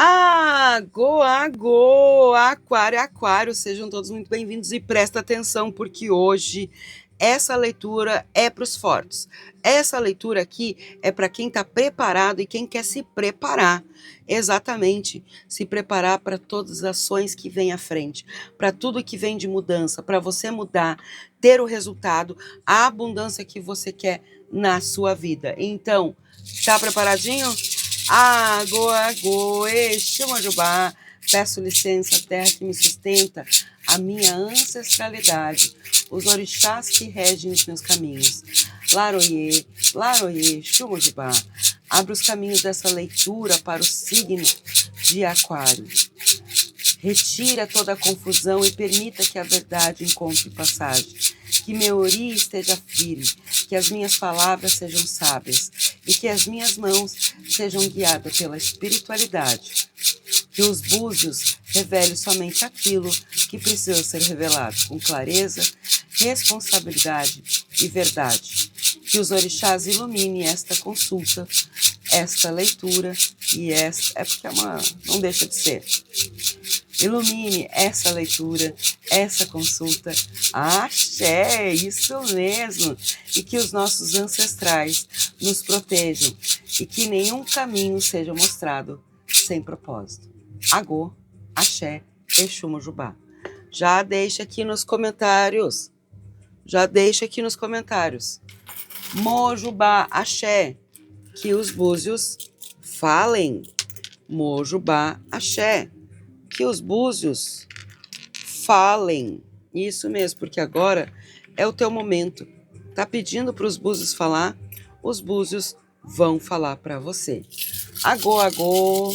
Agô, aquário, sejam todos muito bem-vindos e presta atenção porque hoje essa leitura é para os fortes. Essa leitura aqui é para quem está preparado e quem quer se preparar, exatamente, se preparar para todas as ações que vêm à frente, para tudo que vem de mudança, para você mudar, ter o resultado, a abundância que você quer na sua vida. Então, tá preparadinho? Agô, Exu-Manjubá, peço licença à terra que me sustenta, a minha ancestralidade, os orixás que regem os meus caminhos. Laroyê, Exu-Manjubá, abra os caminhos dessa leitura para o signo de Aquário. Retira toda a confusão e permita que a verdade encontre passagem. Que meu ori esteja firme, que as minhas palavras sejam sábias e que as minhas mãos sejam guiadas pela espiritualidade. Que os búzios revelem somente aquilo que precisa ser revelado, com clareza, responsabilidade e verdade. Que os orixás iluminem esta consulta, esta leitura e esta... É porque não deixa de ser. Ilumine essa leitura, essa consulta. Axé, isso mesmo! E que os nossos ancestrais nos protejam e que nenhum caminho seja mostrado sem propósito. Agô, Axé, Exu-Manjubá. Já deixa aqui nos comentários. Mojubá, Axé, que os búzios falem. Mojubá, Axé, que os búzios falem. Isso mesmo, porque agora é o teu momento. Tá pedindo para os búzios falar? Os búzios vão falar para você. Agô.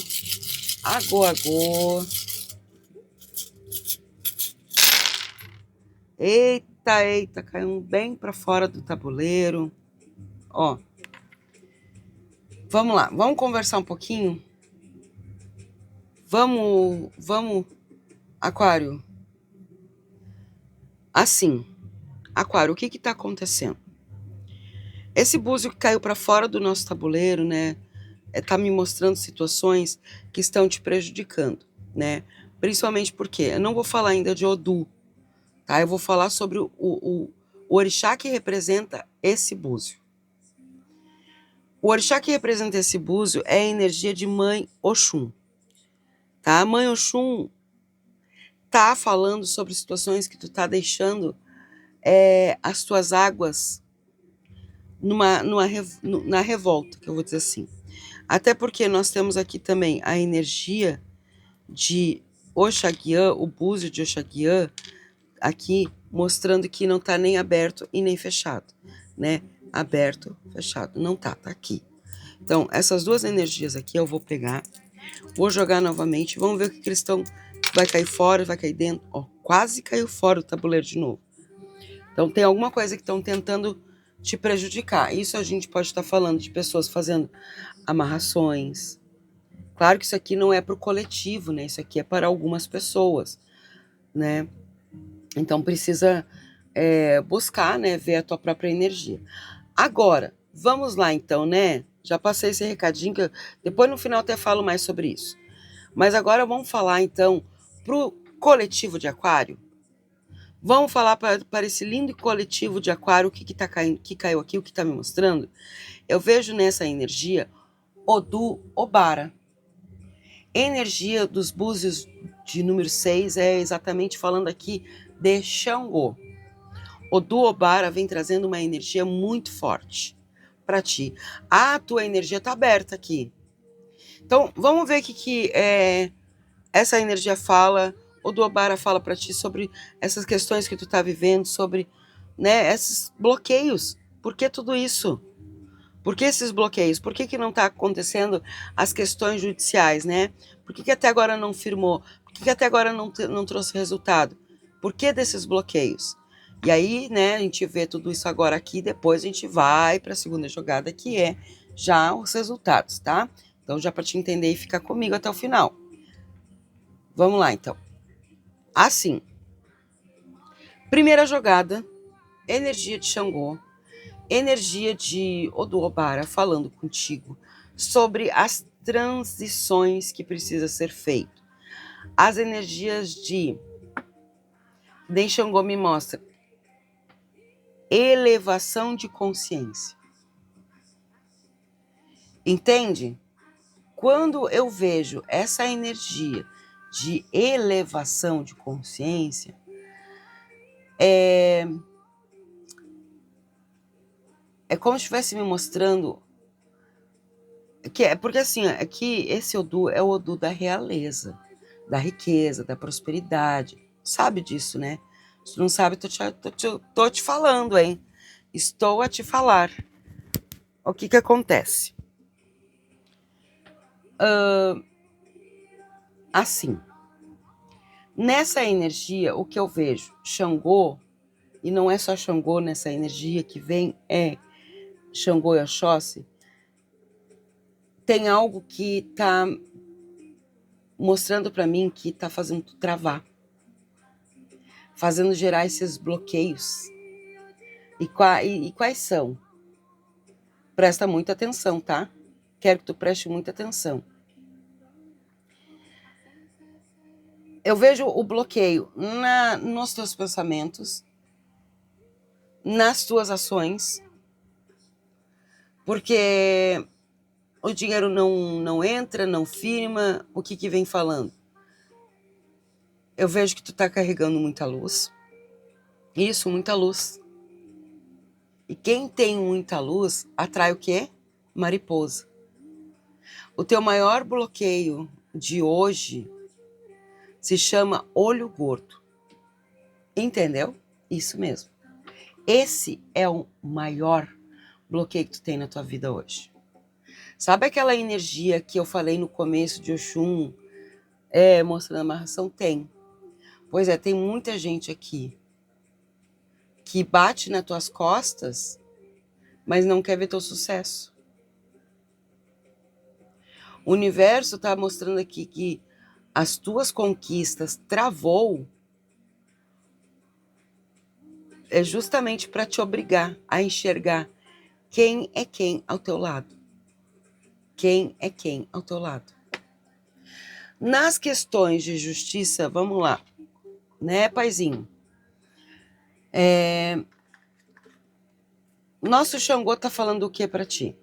Eita, caiu bem para fora do tabuleiro. Ó. Vamos lá, vamos conversar um pouquinho? Vamos, Aquário. Assim, Aquário, o que está acontecendo? Esse búzio que caiu para fora do nosso tabuleiro, né? Tá me mostrando situações que estão te prejudicando, né? Principalmente porque eu não vou falar ainda de Odu, tá? Eu vou falar sobre o orixá que representa esse búzio. O orixá que representa esse búzio é a energia de Mãe Oxum, tá? A Mãe Oxum tá falando sobre situações que tu tá deixando as tuas águas na revolta, que eu vou dizer assim. Até porque nós temos aqui também a energia de Oxaguiã, o búzio de Oxaguiã, aqui mostrando que não tá nem aberto e nem fechado, né? Aberto, fechado, não tá aqui. Então, essas duas energias aqui eu vou pegar, vou jogar novamente, vamos ver o que eles estão... Vai cair fora, vai cair dentro. Ó, quase caiu fora o tabuleiro de novo. Então, tem alguma coisa que estão tentando te prejudicar. Isso a gente pode estar falando de pessoas fazendo amarrações. Claro que isso aqui não é para o coletivo, né? Isso aqui é para algumas pessoas, né? Então, precisa buscar, né? Ver a tua própria energia. Agora, vamos lá então, né? Já passei esse recadinho, que depois no final até falo mais sobre isso. Mas agora vamos falar então pro coletivo de Aquário. Vamos falar para esse lindo coletivo de Aquário, o que caiu aqui, o que está me mostrando. Eu vejo nessa energia Odu Obara. Energia dos búzios de número 6 é exatamente falando aqui de Xangô. Odu Obara vem trazendo uma energia muito forte para ti. A tua energia está aberta aqui. Então, vamos ver o que essa energia fala. Odu Obara fala para ti sobre essas questões que tu tá vivendo, sobre, né, esses bloqueios. Por que tudo isso? Por que esses bloqueios? Por que não está acontecendo as questões judiciais, né? Por que até agora não firmou? Por que até agora não trouxe resultado? Por que desses bloqueios? E aí, né, a gente vê tudo isso agora aqui, depois a gente vai para a segunda jogada, que é já os resultados, tá? Então, já para te entender e ficar comigo até o final. Vamos lá, então. Assim, primeira jogada, energia de Xangô, energia de Odu Obara falando contigo sobre as transições que precisa ser feito. As energias de Xangô me mostra elevação de consciência. Entende? Quando eu vejo essa energia de elevação de consciência, é como se estivesse me mostrando porque assim, aqui esse Odu é o Odu da realeza, da riqueza, da prosperidade. Sabe disso, né? Se não sabe, tô te falando, hein? Estou a te falar. O que acontece? Assim, nessa energia, o que eu vejo? Xangô, e não é só Xangô nessa energia que vem, é Xangô e Oxóssi, tem algo que tá mostrando para mim que tá fazendo tu travar, fazendo gerar esses bloqueios. E quais são? Presta muita atenção, tá? Quero que tu preste muita atenção. Eu vejo o bloqueio nos teus pensamentos, nas tuas ações, porque o dinheiro não entra, não firma. O que vem falando? Eu vejo que tu tá carregando muita luz. Isso, muita luz. E quem tem muita luz atrai o quê? Mariposa. O teu maior bloqueio de hoje se chama olho gordo. Entendeu? Isso mesmo. Esse é o maior bloqueio que tu tem na tua vida hoje. Sabe aquela energia que eu falei no começo de Oxum, mostrando a amarração? Tem. Pois é, tem muita gente aqui que bate nas tuas costas, mas não quer ver teu sucesso. O universo está mostrando aqui que as tuas conquistas travou justamente para te obrigar a enxergar quem é quem ao teu lado. Quem é quem ao teu lado. Nas questões de justiça, vamos lá, né, paizinho? Nosso Xangô tá falando o que para ti?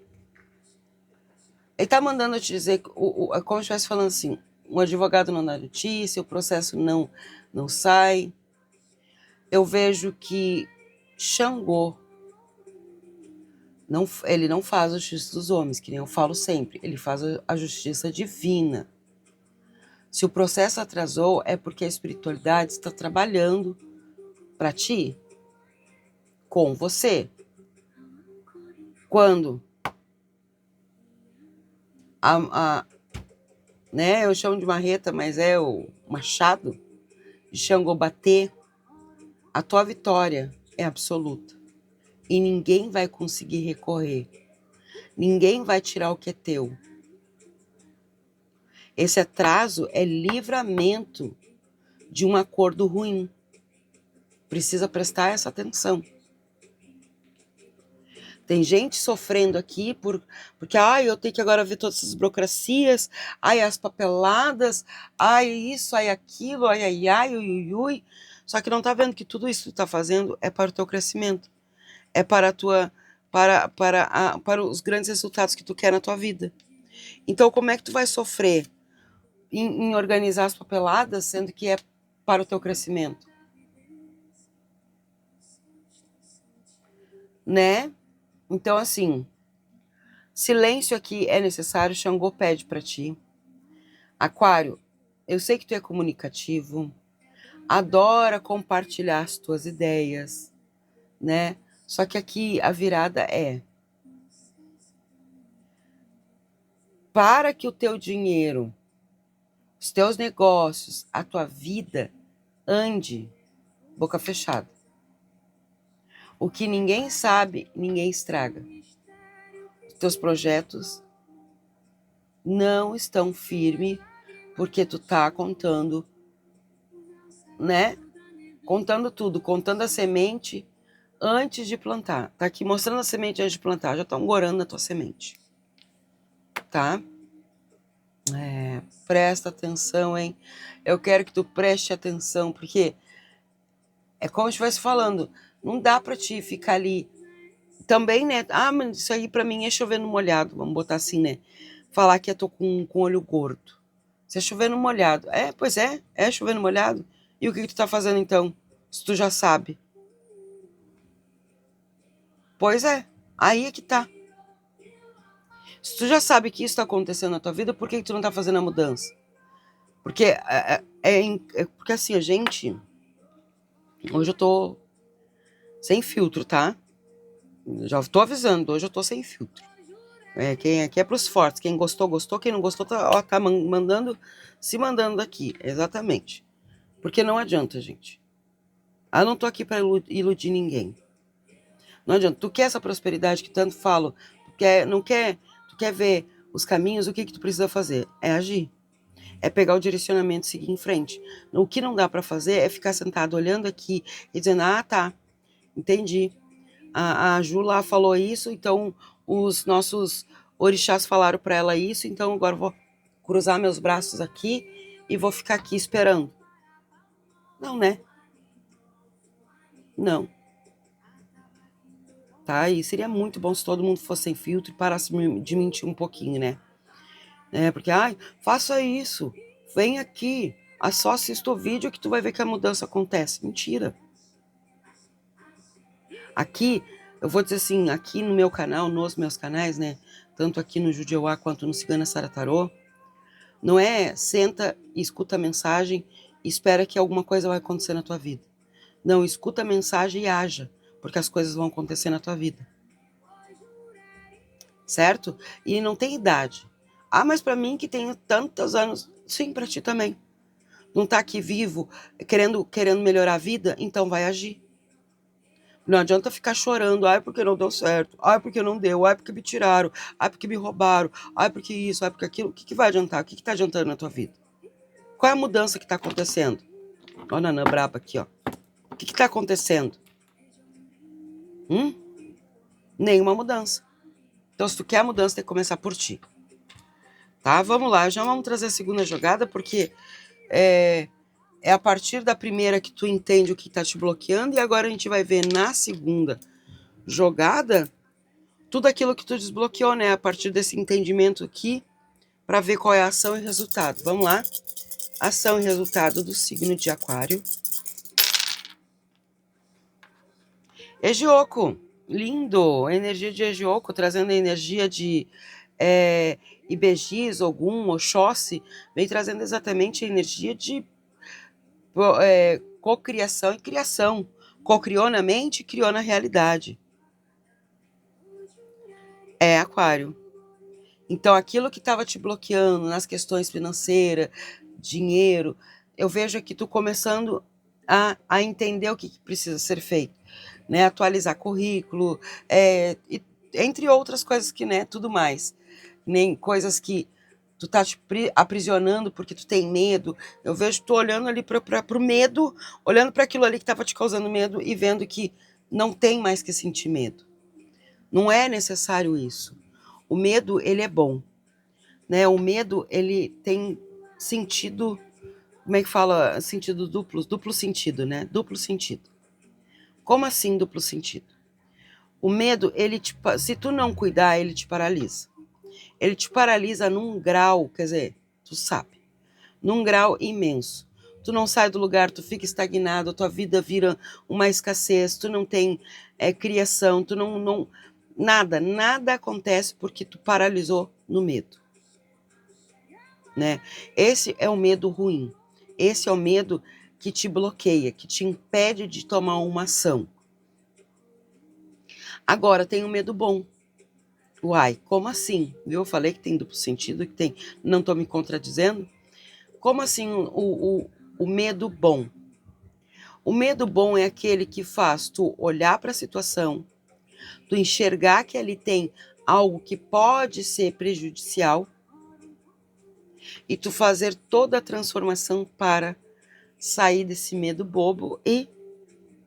Ele tá mandando te dizer, como se estivesse falando assim, um advogado não dá notícia, o processo não sai. Eu vejo que Xangô, ele não faz a justiça dos homens, que nem eu falo sempre, ele faz a justiça divina. Se o processo atrasou, é porque a espiritualidade está trabalhando para ti, com você. Quando né, eu chamo de marreta, mas é o machado de Xangô bater, a tua vitória é absoluta. E ninguém vai conseguir recorrer. Ninguém vai tirar o que é teu. Esse atraso é livramento de um acordo ruim. Precisa prestar essa atenção. Tem gente sofrendo aqui porque eu tenho que agora ver todas essas burocracias, as papeladas, isso, aquilo, ui, ui. Só que não tá vendo que tudo isso que tu tá fazendo é para o teu crescimento. É para a tua para os grandes resultados que tu quer na tua vida. Então, como é que tu vai sofrer em organizar as papeladas, sendo que é para o teu crescimento? Né? Então, assim, silêncio aqui é necessário, Xangô pede para ti. Aquário, eu sei que tu é comunicativo, adora compartilhar as tuas ideias, né? Só que aqui a virada é: para que o teu dinheiro, os teus negócios, a tua vida ande boca fechada. O que ninguém sabe, ninguém estraga. Os teus projetos não estão firmes porque tu tá contando, né? Contando tudo, contando a semente antes de plantar. Tá aqui mostrando a semente antes de plantar, já tá gorando na tua semente. Tá? Presta atenção, hein? Eu quero que tu preste atenção, porque é como eu estivesse falando, não dá pra ti ficar ali também, né? Mas isso aí pra mim é chover no molhado, vamos botar assim, né? Falar que eu tô com olho gordo. Isso é chover no molhado. Pois é chover no molhado. E o que tu tá fazendo então? Se tu já sabe. Pois é, aí é que tá. Se tu já sabe que isso tá acontecendo na tua vida, por que tu não tá fazendo a mudança? Porque porque assim, a gente... Hoje eu tô sem filtro, tá? Já tô avisando, hoje eu tô sem filtro. Quem aqui é pros fortes. Quem gostou, gostou. Quem não gostou, tá mandando, se mandando daqui. Exatamente. Porque não adianta, gente. Eu não tô aqui pra iludir ninguém. Não adianta. Tu quer essa prosperidade que tanto falo, tu quer ver os caminhos, o que tu precisa fazer? É agir. É pegar o direcionamento e seguir em frente. O que não dá pra fazer é ficar sentado olhando aqui e dizendo, tá, entendi. A Ju lá falou isso, então os nossos orixás falaram pra ela isso, então agora eu vou cruzar meus braços aqui e vou ficar aqui esperando. Não, né? Não. Tá? E seria muito bom se todo mundo fosse sem filtro e parasse de mentir um pouquinho, né? Porque, faça isso, vem aqui, só assista o vídeo que tu vai ver que a mudança acontece. Mentira. Aqui, eu vou dizer assim, aqui no meu canal, nos meus canais, né? Tanto aqui no Judiauá quanto no Cigana Sara Tarô, não é senta e escuta a mensagem e espera que alguma coisa vai acontecer na tua vida. Não, escuta a mensagem e haja, porque as coisas vão acontecer na tua vida. Certo? E não tem idade. Mas para mim que tenho tantos anos, sim, para ti também. Não tá aqui vivo, querendo melhorar a vida, então vai agir. Não adianta ficar chorando, porque não deu certo, porque não deu, porque me tiraram, porque me roubaram, porque isso, porque aquilo. O que vai adiantar? O que tá adiantando na tua vida? Qual é a mudança que tá acontecendo? Ó, Nanã braba aqui, ó. O que tá acontecendo? Nenhuma mudança. Então, se tu quer a mudança, tem que começar por ti. Tá? Vamos lá, já vamos trazer a segunda jogada, porque é a partir da primeira que tu entende o que tá te bloqueando, e agora a gente vai ver na segunda jogada tudo aquilo que tu desbloqueou, né? A partir desse entendimento aqui, para ver qual é a ação e resultado. Vamos lá? Ação e resultado do signo de Aquário. Egioco, lindo! Energia de Egioco, trazendo a energia de Ibejis, Ogum, Oxóssi, vem trazendo exatamente a energia de cocriação e criação. Cocriou na mente e criou na realidade. É Aquário. Então, aquilo que estava te bloqueando nas questões financeiras, dinheiro, eu vejo aqui tu começando a entender o que precisa ser feito, né? Atualizar currículo, entre outras coisas que, né? Tudo mais. Nem coisas que tu tá te aprisionando porque tu tem medo. Eu vejo tu olhando ali para o medo, olhando para aquilo ali que estava te causando medo e vendo que não tem mais que sentir medo. Não é necessário isso. O medo, ele é bom, né? O medo, ele tem sentido, como é que fala? Sentido duplo sentido, né? Duplo sentido. Como assim duplo sentido? O medo, se tu não cuidar, ele te paralisa. Ele te paralisa num grau, quer dizer, tu sabe, num grau imenso. Tu não sai do lugar, tu fica estagnado, a tua vida vira uma escassez, tu não tem criação, tu não nada acontece porque tu paralisou no medo, né? Esse é o medo ruim. Esse é o medo que te bloqueia, que te impede de tomar uma ação. Agora, tem o medo bom. Uai, como assim? Eu falei que tem duplo sentido, que tem. Não estou me contradizendo? Como assim o medo bom? O medo bom é aquele que faz tu olhar para a situação, tu enxergar que ali tem algo que pode ser prejudicial e tu fazer toda a transformação para sair desse medo bobo e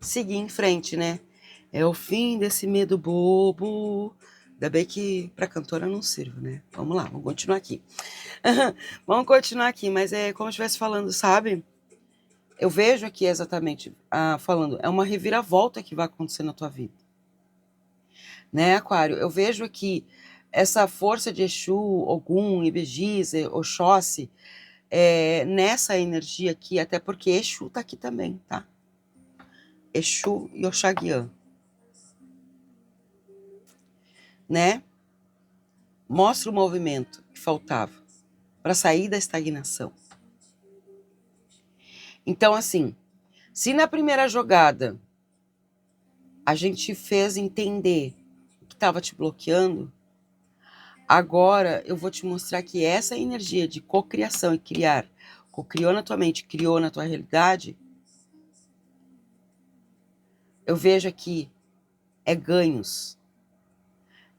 seguir em frente, né? É o fim desse medo bobo, Ainda bem que para cantora não sirvo, né? Vamos lá, vamos continuar aqui. Vamos continuar aqui, mas é como eu estivesse falando, sabe? Eu vejo aqui exatamente, falando, é uma reviravolta que vai acontecer na tua vida. Né, Aquário? Eu vejo aqui essa força de Exu, Ogum, Ibegize, Oxóssi, nessa energia aqui, até porque Exu tá aqui também, tá? Exu e Oxaguian. Né? Mostra o movimento que faltava para sair da estagnação. Então, assim, se na primeira jogada a gente fez entender o que estava te bloqueando, agora eu vou te mostrar que essa energia de cocriação e criar, cocriou na tua mente, criou na tua realidade, eu vejo aqui, é ganhos.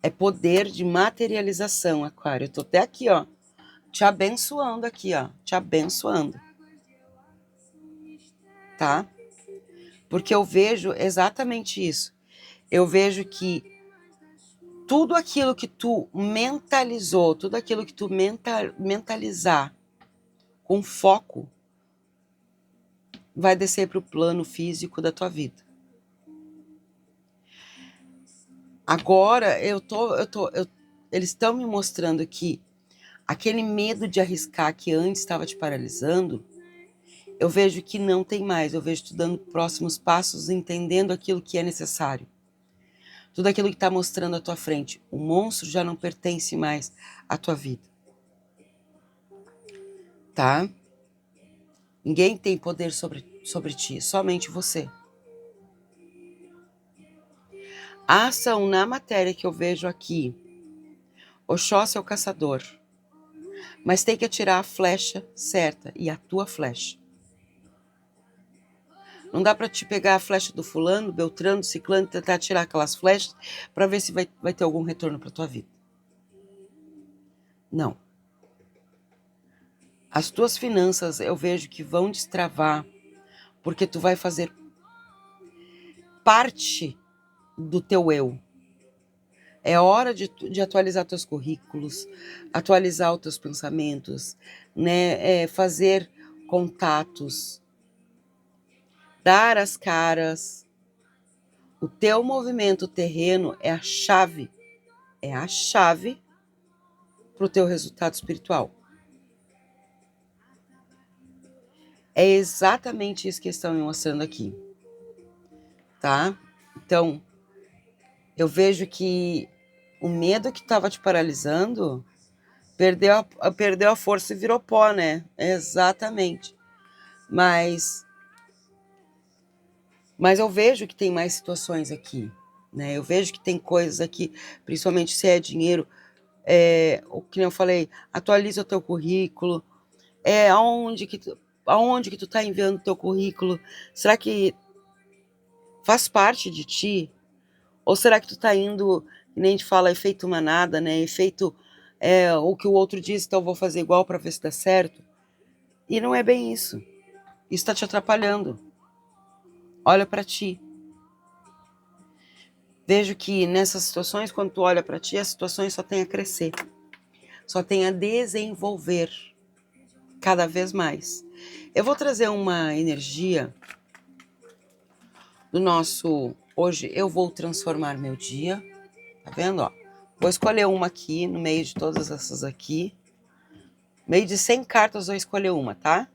É poder de materialização, Aquário. Eu tô até aqui, ó, te abençoando aqui, ó, te abençoando. Tá? Porque eu vejo exatamente isso. Eu vejo que tudo aquilo que tu mentalizou, tudo aquilo que tu mentalizar com foco, vai descer para o plano físico da tua vida. Agora, eles estão me mostrando que aquele medo de arriscar que antes estava te paralisando, eu vejo que não tem mais. Eu vejo tu dando próximos passos, entendendo aquilo que é necessário. Tudo aquilo que está mostrando à tua frente. O monstro já não pertence mais à tua vida. Tá? Ninguém tem poder sobre ti, somente você. A ação na matéria que eu vejo aqui, Oxóssi é o caçador, mas tem que atirar a flecha certa, e a tua flecha. Não dá para te pegar a flecha do fulano, Beltrano, Ciclano, e tentar atirar aquelas flechas para ver se vai ter algum retorno para tua vida. Não. As tuas finanças eu vejo que vão destravar, porque tu vai fazer parte do teu eu. É hora de atualizar teus currículos, atualizar os teus pensamentos, né? Fazer contatos, dar as caras. O teu movimento terreno é a chave para o teu resultado espiritual. É exatamente isso que estão me mostrando aqui, tá? Então, eu vejo que o medo que estava te paralisando perdeu a força e virou pó, né? Exatamente. Mas eu vejo que tem mais situações aqui, né? Eu vejo que tem coisas aqui, principalmente se é dinheiro, o que eu falei, atualiza o teu currículo, aonde que tu tá enviando o teu currículo? Será que faz parte de ti? Ou será que tu tá indo, que nem a gente fala, efeito manada, né? Efeito o que o outro diz, então eu vou fazer igual para ver se dá certo. E não é bem isso. Isso tá te atrapalhando. Olha para ti. Vejo que nessas situações, quando tu olha para ti, as situações só têm a crescer. Só têm a desenvolver cada vez mais. Eu vou trazer uma energia do nosso... Hoje eu vou transformar meu dia. Tá vendo, ó? Vou escolher uma aqui, no meio de todas essas aqui. No meio de 100 cartas, vou escolher uma, tá?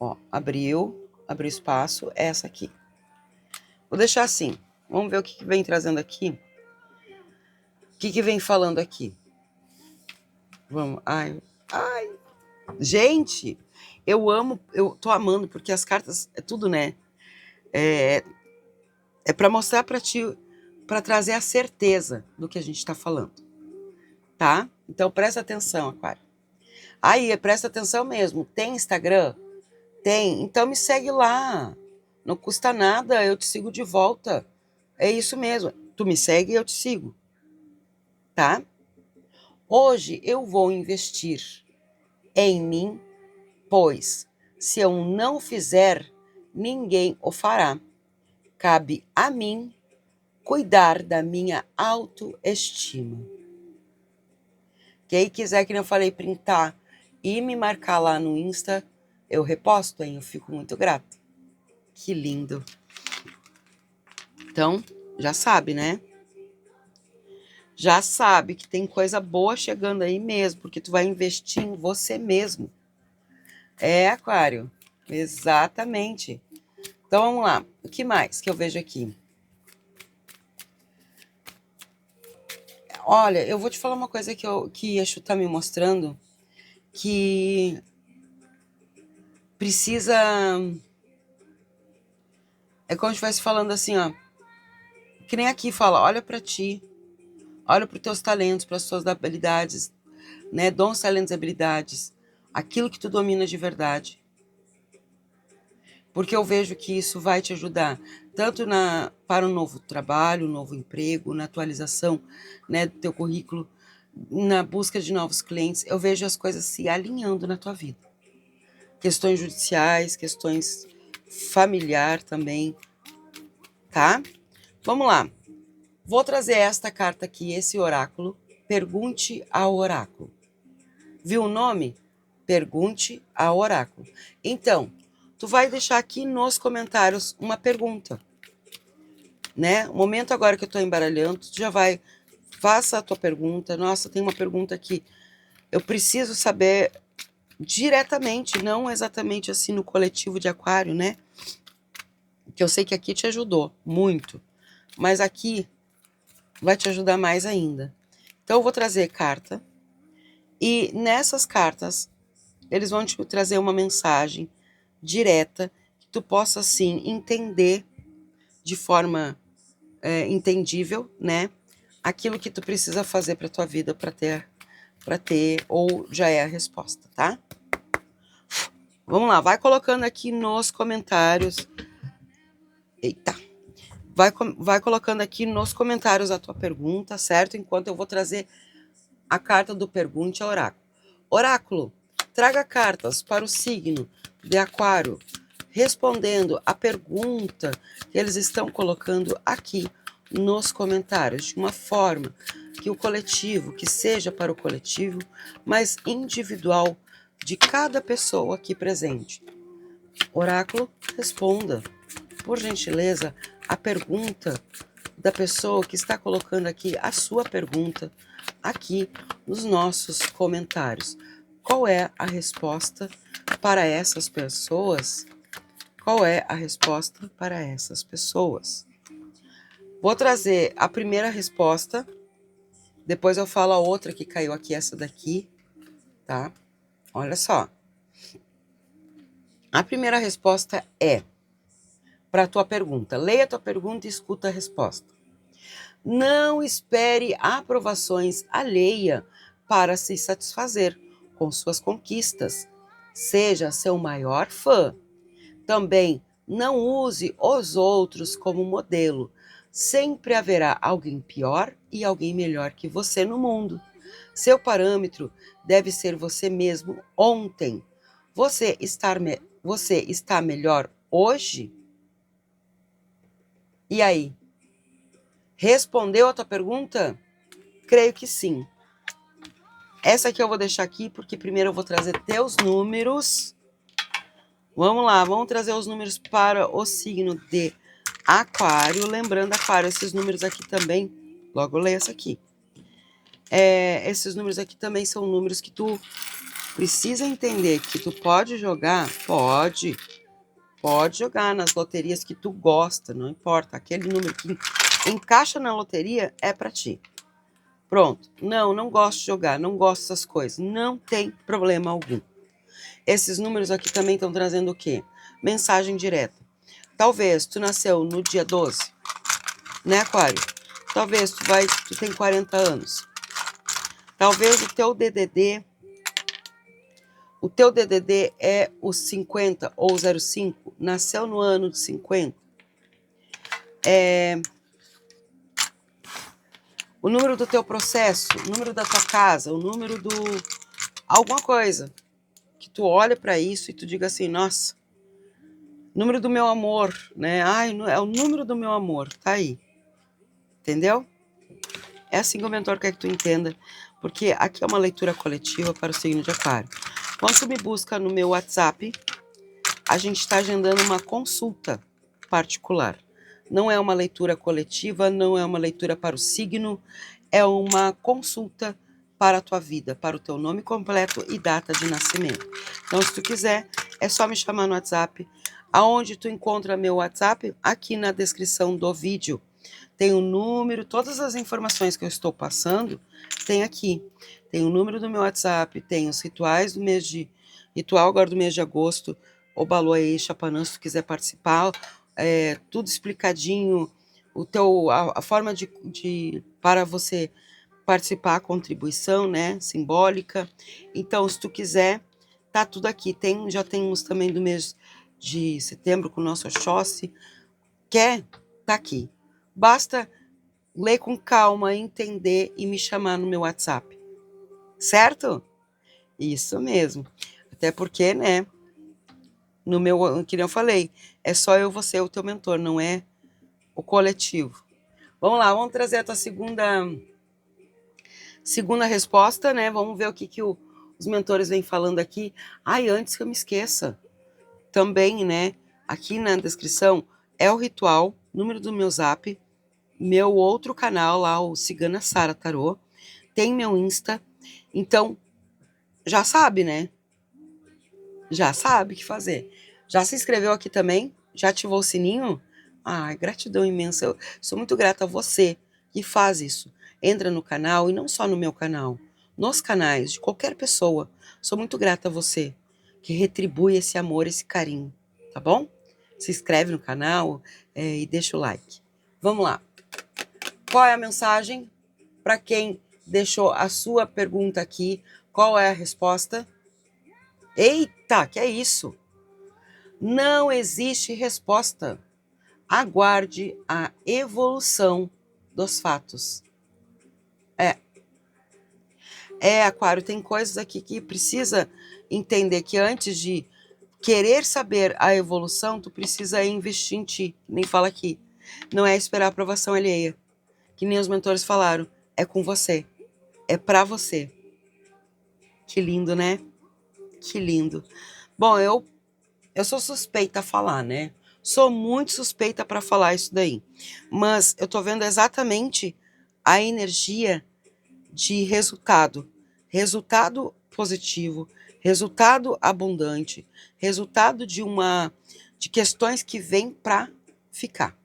Ó, abriu espaço, essa aqui. Vou deixar assim. Vamos ver o que vem trazendo aqui. O que vem falando aqui. Vamos. Ai. Gente, eu tô amando, porque as cartas, é tudo, né? É para mostrar para ti, para trazer a certeza do que a gente tá falando. Tá? Então presta atenção, Aquário. Aí, presta atenção mesmo. Tem Instagram? Tem. Então me segue lá. Não custa nada, eu te sigo de volta. É isso mesmo. Tu me segue e eu te sigo. Tá? Hoje eu vou investir em mim, pois se eu não fizer, ninguém o fará. Cabe a mim cuidar da minha autoestima. Quem quiser, que nem eu falei, printar e me marcar lá no Insta, eu reposto, hein? Eu fico muito grata. Que lindo. Então, já sabe, né? Já sabe que tem coisa boa chegando aí mesmo, porque tu vai investir em você mesmo. É, Aquário. Exatamente. Então, vamos lá. O que mais que eu vejo aqui? Olha, eu vou te falar uma coisa que Exu tá me mostrando, que precisa... É como se estivesse falando assim, ó. Que nem aqui fala, olha pra ti. Olha para os teus talentos, para as suas habilidades, né? Dons, talentos e habilidades. Aquilo que tu domina de verdade. Porque eu vejo que isso vai te ajudar tanto para um novo trabalho, um novo emprego, na atualização, né, do teu currículo, na busca de novos clientes. Eu vejo as coisas se alinhando na tua vida. Questões judiciais, questões familiar também, tá? Vamos lá. Vou trazer esta carta aqui, esse oráculo. Pergunte ao oráculo. Viu o nome? Pergunte ao oráculo. Então, tu vai deixar aqui nos comentários uma pergunta, né? O momento agora que eu tô embaralhando, tu já vai, faça a tua pergunta. Nossa, tem uma pergunta aqui. Eu preciso saber diretamente, não exatamente assim no coletivo de Aquário, né? Que eu sei que aqui te ajudou muito, mas aqui vai te ajudar mais ainda. Então, eu vou trazer carta, e nessas cartas, eles vão te trazer uma mensagem direta, que tu possa, assim, entender de forma entendível, né? Aquilo que tu precisa fazer para tua vida para ter, ou já é a resposta, tá? Vamos lá, vai colocando aqui nos comentários. Eita! Vai colocando aqui nos comentários a tua pergunta, certo? Enquanto eu vou trazer a carta do Pergunte ao Oráculo. Oráculo, traga cartas para o signo de Aquário, respondendo a pergunta que eles estão colocando aqui nos comentários, de uma forma que o coletivo, que seja para o coletivo, mas individual de cada pessoa aqui presente. Oráculo, responda, por gentileza, a pergunta da pessoa que está colocando aqui a sua pergunta aqui nos nossos comentários. Qual é a resposta para essas pessoas? Qual é a resposta para essas pessoas? Vou trazer a primeira resposta, depois eu falo a outra que caiu aqui, essa daqui, tá? Olha só. A primeira resposta é para a tua pergunta. Leia a tua pergunta e escuta a resposta. Não espere aprovações alheias para se satisfazer com suas conquistas. Seja seu maior fã. Também não use os outros como modelo. Sempre haverá alguém pior e alguém melhor que você no mundo. Seu parâmetro deve ser você mesmo ontem. Você está melhor hoje? E aí? Respondeu a tua pergunta? Creio que sim. Essa aqui eu vou deixar aqui, porque primeiro eu vou trazer teus números. Vamos lá, vamos trazer os números para o signo de Aquário. Lembrando, Aquário, esses números aqui também, logo eu leio essa aqui. Esses números aqui também são números que tu precisa entender que tu pode jogar, pode jogar nas loterias que tu gosta, não importa. Aquele número que encaixa na loteria é para ti. Pronto. Não gosto de jogar, não gosto dessas coisas. Não tem problema algum. Esses números aqui também estão trazendo o quê? Mensagem direta. Talvez tu nasceu no dia 12, né, Aquário? Talvez tu tem 40 anos. Talvez o teu DDD é o 50 ou 05, nasceu no ano de 50. O número do teu processo, o número da tua casa, o número do... alguma coisa que tu olha para isso e tu diga assim, nossa, número do meu amor, né? Ai, é o número do meu amor, tá aí. Entendeu? É assim que o mentor quer que tu entenda, porque aqui é uma leitura coletiva para o signo de Aquário. Quando tu me busca no meu WhatsApp, a gente está agendando uma consulta particular. Não é uma leitura coletiva, não é uma leitura para o signo, é uma consulta para a tua vida, para o teu nome completo e data de nascimento. Então, se tu quiser, é só me chamar no WhatsApp. Aonde tu encontra meu WhatsApp? Aqui na descrição do vídeo. Tem o número, todas as informações que eu estou passando, tem aqui. Tem o número do meu WhatsApp, tem os rituais do mês de... Ritual agora do mês de agosto, Obaloaê, Chapanã, se tu quiser participar, tudo explicadinho, a forma para você participar, a contribuição, né, simbólica. Então, se tu quiser, tá tudo aqui. Já temos também do mês de setembro com o nosso Oxóssi. Quer? Tá aqui. Basta ler com calma, entender e me chamar no meu WhatsApp. Certo? Isso mesmo. Até porque, né, no meu, que nem eu falei, é só eu, você, o teu mentor, não é o coletivo. Vamos lá, vamos trazer a tua segunda resposta, né? Vamos ver o que os mentores vêm falando aqui. Ai, antes que eu me esqueça, também, né, aqui na descrição é o ritual, número do meu Zap, meu outro canal lá, o Cigana Sara Tarô, tem meu Insta, então já sabe, né? Já sabe o que fazer. Já se inscreveu aqui também? Já ativou o sininho? Ai, gratidão imensa. Eu sou muito grata a você que faz isso. Entra no canal, e não só no meu canal, nos canais de qualquer pessoa. Sou muito grata a você que retribui esse amor, esse carinho, tá bom? Se inscreve no canal e deixa o like. Vamos lá. Qual é a mensagem para quem deixou a sua pergunta aqui? Qual é a resposta? Eita, que é isso? Não existe resposta. Aguarde a evolução dos fatos. Aquário, tem coisas aqui que precisa entender que antes de querer saber a evolução, tu precisa investir em ti, que nem fala aqui. Não é esperar a aprovação alheia, que nem os mentores falaram, é com você, é pra você. Que lindo, né? Que lindo. Bom, eu sou suspeita a falar, né? Sou muito suspeita para falar isso daí. Mas eu tô vendo exatamente a energia de resultado. Resultado positivo, resultado abundante, resultado de questões que vêm para ficar.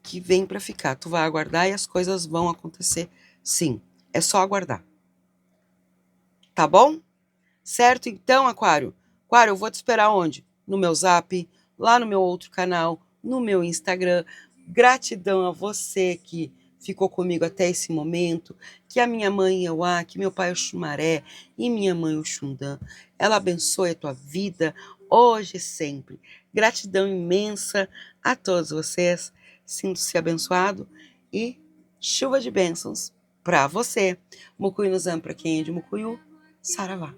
Que vêm para ficar. Tu vai aguardar e as coisas vão acontecer, sim. É só aguardar. Tá bom? Certo? Então, Aquário. Aquário, eu vou te esperar onde? No meu Zap, lá no meu outro canal, no meu Instagram. Gratidão a você que ficou comigo até esse momento, que a minha mãe Euá, que meu pai Oxumaré e minha mãe Oxundã, ela abençoe a tua vida hoje e sempre. Gratidão imensa a todos vocês. Sinto-se abençoado e chuva de bênçãos para você. Mucuyu no Zam para quem é de Mucuyu. Saravá.